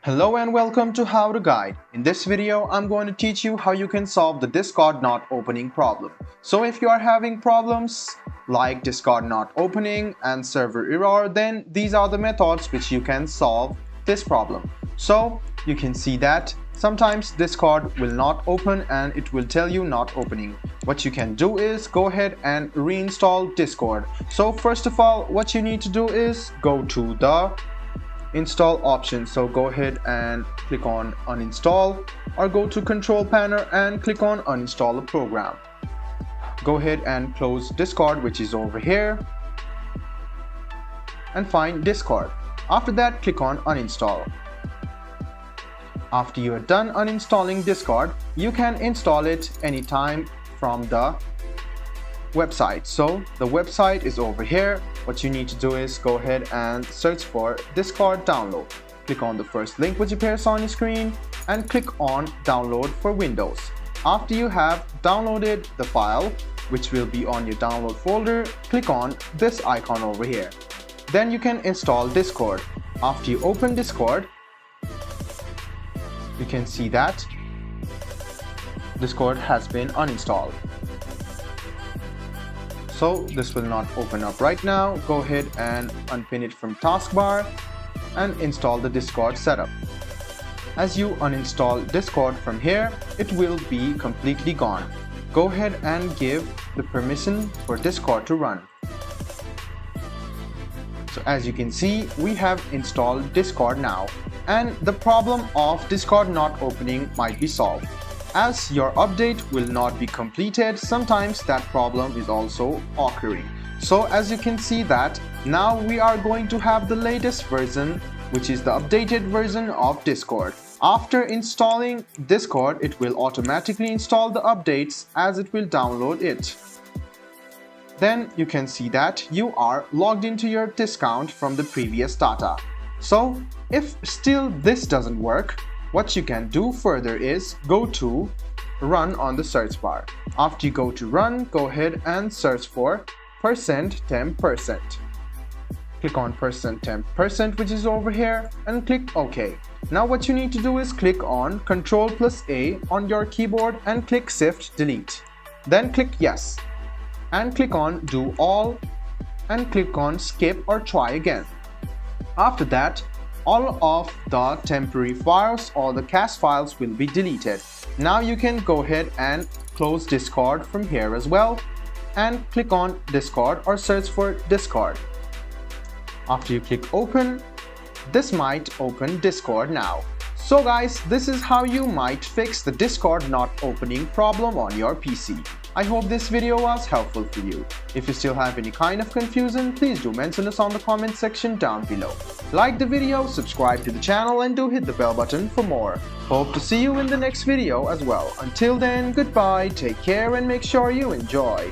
Hello and welcome to How to Guide. In this video, I'm going to teach you how you can solve the Discord not opening problem. So if you are having problems like Discord not opening and server error, then these are the methods which you can solve this problem. So you can see that sometimes Discord will not open and it will tell you not opening. What you can do is go ahead and reinstall Discord. So first of all, what you need to do is go to the install option. So go ahead and click on uninstall or go to control panel and click on uninstall a program. Go ahead and close Discord, which is over here, and find Discord. After that, click on uninstall. After you are done uninstalling Discord, you can install it anytime from the website. So the website is over here. What you need to do is go ahead and search for Discord download. Click on the first link which appears on your screen and click on download for Windows. After you have downloaded the file, which will be on your download folder, click on this icon over here. Then you can install Discord. After you open Discord, you can see that Discord has been uninstalled. So this will not open up right now. Go ahead and unpin it from taskbar and install the Discord setup. As you uninstall Discord from here, it will be completely gone. Go ahead and give the permission for Discord to run. So as you can see, we have installed Discord now, and the problem of Discord not opening might be solved. As your update will not be completed, sometimes that problem is also occurring. So as you can see that now we are going to have the latest version, which is the updated version of Discord. After installing Discord, it will automatically install the updates as it will download it. Then you can see that you are logged into your discount from the previous data. So if still this doesn't work, what you can do further is go to run on the search bar. After you go to run, go ahead and search for %temp%. Click on %temp%, which is over here, and click OK. Now what you need to do is click on Ctrl+A on your keyboard and click Shift Delete. Then click Yes and click on Do All and click on Skip or Try Again. After that, all of the temporary files or the cache files will be deleted. Now you can go ahead and close Discord from here as well and click on Discord or search for Discord. After you click open, this might open Discord now. So guys, this is how you might fix the Discord not opening problem on your PC. I hope this video was helpful for you. If you still have any kind of confusion, please do mention us on the comment section down below. Like the video, subscribe to the channel and do hit the bell button for more. Hope to see you in the next video as well. Until then, goodbye, take care and make sure you enjoy.